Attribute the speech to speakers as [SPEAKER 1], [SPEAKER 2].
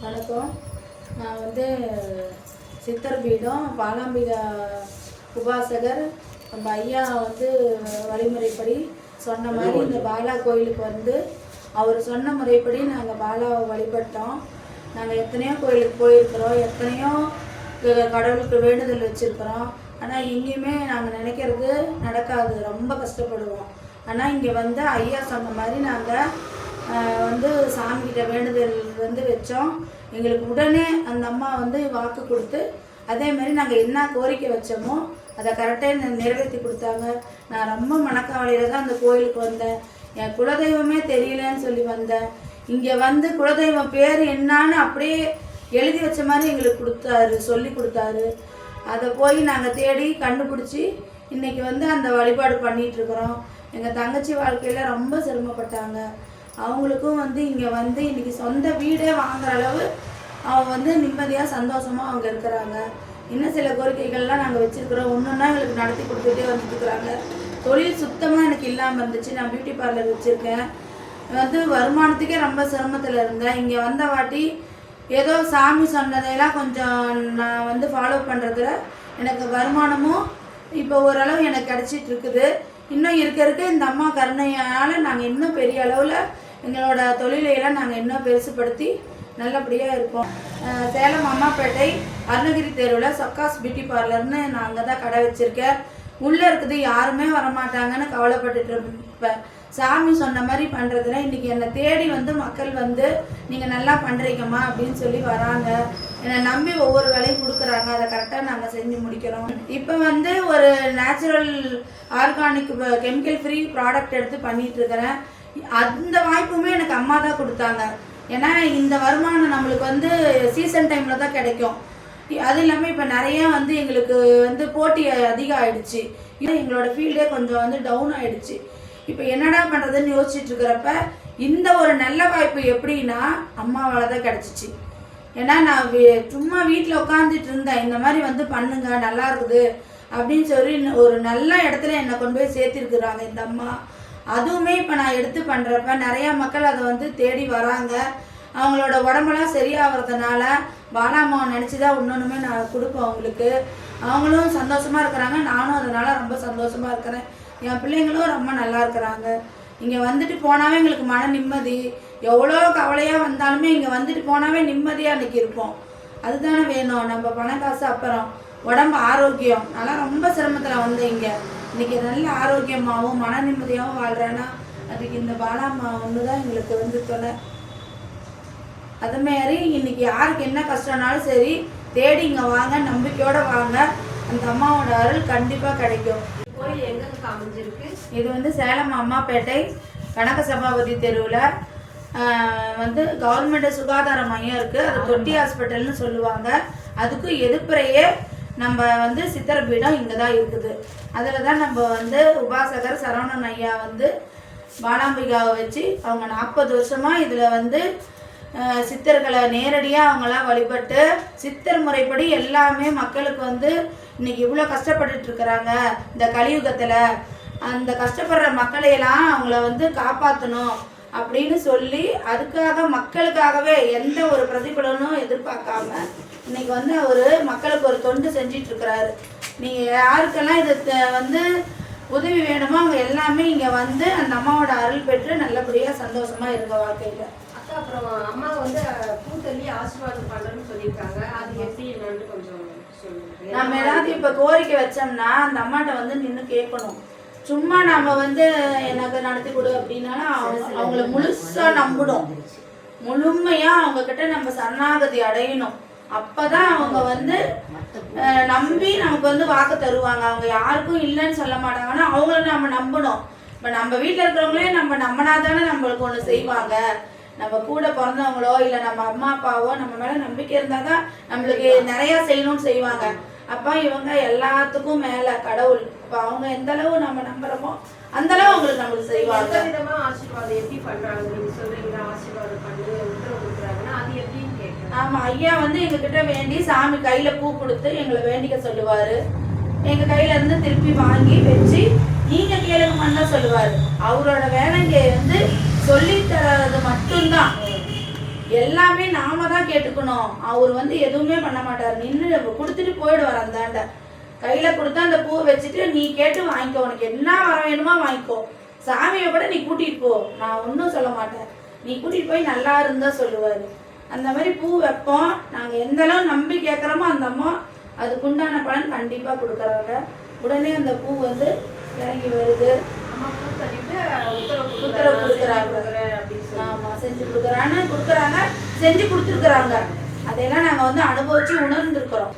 [SPEAKER 1] வணக்கம். நான் வந்து சித்தர் பீடம் பாலாம்பிகா உபாசகர். நம்ம ஐயா வந்து வழிமுறைப்படி சொன்ன மாதிரி இந்த பாலா கோயிலுக்கு வந்து அவர் சொன்ன முறைப்படி நாங்கள் பாலாவை வழிபட்டோம். நாங்கள் எத்தனையோ கோயிலுக்கு போயிருக்கிறோம், எத்தனையோ கடவுளுக்கு வேண்டுதல் வச்சுருக்கிறோம். ஆனால் எங்கேயுமே நாங்கள் நினைக்கிறது நடக்காது, ரொம்ப கஷ்டப்படுவோம். ஆனால் இங்கே வந்து ஐயா சொன்ன மாதிரி நாங்கள் வந்து சாமிகிட்ட வேண்டுதல் வந்து வச்சோம். எங்களுக்கு உடனே அந்த அம்மா வந்து வாக்கு கொடுத்து அதே மாதிரி நாங்கள் என்ன கோரிக்கை வச்சோமோ அதை கரெக்டாக நிறைவேற்றி கொடுத்தாங்க. நான் ரொம்ப மனக்கவலையில் தான் அந்த கோயிலுக்கு வந்தேன். என் குலதெய்வமே தெரியலன்னு சொல்லி வந்தேன். இங்கே வந்து குலதெய்வம் பேர் என்னான்னு அப்படியே எழுதி வச்ச மாதிரி எங்களுக்கு கொடுத்தாரு, சொல்லி கொடுத்தாரு. அதை போய் நாங்கள் தேடி கண்டுபிடிச்சி இன்றைக்கி வந்து அந்த வழிபாடு பண்ணிகிட்ருக்குறோம். எங்கள் தங்கச்சி வாழ்க்கையில் ரொம்ப சிரமப்பட்டாங்க. அவங்களுக்கும் வந்து இங்கே வந்து இன்றைக்கி சொந்த வீடே வாங்குற அளவு அவங்க வந்து நிம்மதியாக சந்தோஷமாக அவங்க இருக்கிறாங்க. இன்னும் சில கோரிக்கைகள்லாம் நாங்கள் வச்சுருக்குறோம். ஒன்றுன்னா எங்களுக்கு நடத்தி கொடுத்துட்டே வந்துட்டுருக்குறாங்க. தொழில் சுத்தமாக எனக்கு இல்லாமல் இருந்துச்சு. நான் பியூட்டி பார்லர் வச்சுருக்கேன். வந்து வருமானத்துக்கே ரொம்ப சிரமத்தில் இருந்தேன். இங்கே வந்த வாட்டி ஏதோ சாமி சொன்னதையெல்லாம் கொஞ்சம் நான் வந்து ஃபாலோ பண்ணுறதுல எனக்கு வருமானமும் இப்போ ஓரளவு எனக்கு கிடச்சிட்ருக்குது. இன்னும் இருக்க இந்த அம்மா கருணையால் நாங்கள் இன்னும் பெரிய அளவில் எங்களோட தொழிலையெல்லாம் நாங்கள் இன்னும் பெருசுப்படுத்தி நல்லபடியாக இருப்போம். சேலம் அம்மாப்பேட்டை அருணகிரி தெருவில் சொக்காஸ் பியூட்டி பார்லர்னு நான் அங்கே தான் கடை வச்சுருக்கேன். உள்ளே இருக்குது யாருமே வரமாட்டாங்கன்னு கவலைப்பட்டுட்டு இருப்பேன். சாமி சொன்ன மாதிரி பண்ணுறதுல இன்றைக்கி என்னை தேடி வந்து மக்கள் வந்து நீங்கள் நல்லா பண்ணுறீங்கம்மா அப்படின்னு சொல்லி வராங்க. என்னை நம்பி ஒவ்வொரு வேலையும் கொடுக்குறாங்க. அதை கரெக்டாக நாங்கள் செஞ்சு முடிக்கிறோம். இப்போ வந்து ஒரு natural organic chemical free product எடுத்து பண்ணிகிட்ருக்கிறேன். அந்த வாய்ப்புமே எனக்கு அம்மா தான் கொடுத்தாங்க. ஏன்னா இந்த வருமானம் நம்மளுக்கு வந்து சீசன் டைமில் தான் கிடைக்கும். அது இல்லாமல் இப்போ நிறைய வந்து எங்களுக்கு வந்து போட்டி அதிகம் ஆகிடுச்சு. எங்களோட ஃபீல்டே கொஞ்சம் வந்து டவுன் ஆகிடுச்சு. இப்போ என்னடா பண்ணுறதுன்னு யோசிச்சுட்டு இருக்கிறப்ப இந்த ஒரு நல்ல வாய்ப்பு எப்படின்னா அம்மாவால் தான் கிடச்சிச்சு. ஏன்னா நான் சும்மா வீட்டில் உட்காந்துட்டு இருந்தேன். இந்த மாதிரி வந்து பண்ணுங்க நல்லா இருக்குது அப்படின்னு சொல்லி ஒரு நல்ல இடத்துல என்னை கொண்டு போய் சேர்த்திருக்குறாங்க இந்த அம்மா. அதுவுமே இப்போ நான் எடுத்து பண்ணுறப்ப நிறையா மக்கள் அதை வந்து தேடி வராங்க. அவங்களோட உடம்பெல்லாம் சரியாகிறதுனால பாலாமாவை நினச்சி தான் இன்னொன்றுமே நான் கொடுப்பேன் அவங்களுக்கு. அவங்களும் சந்தோஷமாக இருக்கிறாங்க, நானும் அதனால் ரொம்ப சந்தோஷமாக இருக்கிறேன். என் பிள்ளைங்களும் ரொம்ப நல்லா இருக்கிறாங்க. இங்கே வந்துட்டு போனாவே எங்களுக்கு மன நிம்மதி. எவ்வளோ கவலையாக வந்தாலுமே இங்கே வந்துட்டு போனாவே நிம்மதியாக அன்றைக்கி இருப்போம். அதுதானே வேணும். நம்ம பணம் காசு அப்புறம் உடம்பு ஆரோக்கியம். நல்லா ரொம்ப சிரமத்தில் வந்தேன். இங்கே இன்றைக்கி நல்ல ஆரோக்கியமாகவும் மன நிம்மதியாகவும் வாழ்கிறேன்னா அதுக்கு இந்த பாலாம்மா ஒன்று தான் எங்களுக்கு வந்து துணை. அதுமாரி இன்றைக்கி யாருக்கு என்ன கஷ்டம்னாலும் சரி தேடி இங்கே வாங்க, நம்பிக்கையோடு வாங்க. அந்த அம்மாவோட அருள் கண்டிப்பாக கிடைக்கும்.
[SPEAKER 2] கோயில் எங்கே அமைஞ்சிருக்கு?
[SPEAKER 1] இது வந்து சேலம் அம்மாப்பேட்டை கனக சபாபதி தெருவில் வந்து கவர்மெண்ட் சுகாதார மையம் இருக்குது. அது தொட்டி ஹாஸ்பிட்டல்னு சொல்லுவாங்க. அதுக்கு எதிர்ப்புறையே நம்ம வந்து சித்தர் பீடம் இங்கே தான் இருக்குது. அதில் தான் நம்ம வந்து உபாசகர் சரவணன் ஐயா வந்து பாலாம்பிகாவை வச்சு அவங்க 40 வருஷமாக இதில் வந்து சித்தர்களை நேரடியாக அவங்களாம் வழிபட்டு சித்தர் முறைப்படி எல்லாமே மக்களுக்கு வந்து இன்றைக்கி இவ்வளோ கஷ்டப்பட்டுட்டு இருக்கிறாங்க. இந்த கலியுகத்தில் அந்த கஷ்டப்படுற மக்களையெல்லாம் அவங்கள வந்து காப்பாற்றணும் அப்படின்னு சொல்லி அதுக்காக மக்களுக்காகவே எந்த ஒரு பிரதிபலனும் எதிர்பார்க்காம இன்றைக்கி வந்து அவர் மக்களுக்கு ஒரு தொண்டு செஞ்சிட்ருக்கிறாரு. நீங்கள் யாருக்கெல்லாம் இது வந்து உதவி வேணுமோ அவங்க எல்லாமே இங்கே வந்து அந்த அம்மாவோட அருள் பெற்று நல்லபடியாக சந்தோஷமாக இருக்க வாழ்க்கையில்.
[SPEAKER 2] அக்கா, அப்புறம் அம்மா வந்து பூத்தள்ளி ஆசீர்வாதம் பண்ணுறேன்னு சொல்லியிருக்காங்க. அது எப்படி என்னன்னு கொஞ்சம் சொல்லுங்க.
[SPEAKER 1] நம்ம ஏதாவது இப்போ கோரிக்கை வச்சோம்னா அந்த அம்மாட்ட வந்து நின்று கேட்கணும். சும்மா நம்ம வந்து எனக்கு நடத்தி கொடு அப்படின்னாலும் அவங்கள முழுசாக நம்பணும். முழுமையாக அவங்கக்கிட்ட நம்ம சரணாகதி அடையணும். அப்போ தான் அவங்க வந்து நம்பி நமக்கு வந்து வாக்கு தருவாங்க. அவங்க யாருக்கும் இல்லைன்னு சொல்ல மாட்டாங்கன்னா அவங்கள நம்ம நம்பணும். இப்போ நம்ம வீட்டில் இருக்கிறவங்களே நம்ம நம்பினா தானே நம்மளுக்கு ஒன்று செய்வாங்க. நம்ம கூட பிறந்தவங்களோ இல்லை நம்ம அம்மா அப்பாவோ நம்ம மேலே நம்பிக்கை இருந்தால் தான் நம்மளுக்கு நிறையா செய்யணும்னு செய்வாங்க. அப்போ இவங்க எல்லாத்துக்கும் மேலே கடவுள். இப்போ அவங்க எந்தளவு நம்ம நம்புகிறோமோ அந்தளவு அவங்களுக்கு நம்மளுக்கு செய்வாங்க.
[SPEAKER 2] விதமாக ஆசீர்வாதம் எப்படி பண்ணுறாங்க நீங்கள் சொல்கிறீங்க? ஆசீர்வாதம் பண்ணி உத்தரவு கொடுக்குறாங்கன்னா அது எப்படின்னு கேட்குறேன்.
[SPEAKER 1] ஆமாம், ஐயா வந்து எங்ககிட்ட வேண்டி சாமி கையில் பூ கொடுத்து எங்களை வேண்டிக்க சொல்லுவார். எங்கள் கையிலேருந்து திருப்பி வாங்கி வச்சு நீங்கள் கேளுங்கன்னு தான் சொல்லுவார். அவரோட வேலைங்க வந்து சொல்லித்தரது மட்டும்தான். எல்லாமே நாம தான் கேட்டுக்கணும். அவர் வந்து எதுவுமே பண்ண மாட்டார், நின்று கொடுத்துட்டு போயிடுவார். அந்தாண்ட கையில் கொடுத்தா அந்த பூவை வச்சுட்டு நீ கேட்டு வாங்கிக்கோ, உனக்கு என்ன வர வேணுமோ வாங்கிக்கோ, சாமியை கூட நீ கூட்டிகிட்டு போ, நான் ஒன்றும் சொல்ல மாட்டேன், நீ கூட்டிகிட்டு போய் நல்லா இருந்தா சொல்லுவார். அந்த மாதிரி பூ வைப்போம். நாங்கள் எந்த அளவு நம்பி கேட்குறோமோ அந்த அம்மா அதுக்குண்டான பலன் கண்டிப்பாக கொடுக்குறாங்க. உடனே அந்த பூ வந்து இறங்கி வருது. உத்தரவு கொடுக்குறாங்க. ஆமாம், செஞ்சு கொடுக்குறாங்க, செஞ்சு கொடுத்துருக்குறாங்க. அதையெல்லாம் நாங்கள் வந்து அனுபவிச்சு உணர்ந்துருக்குறோம்.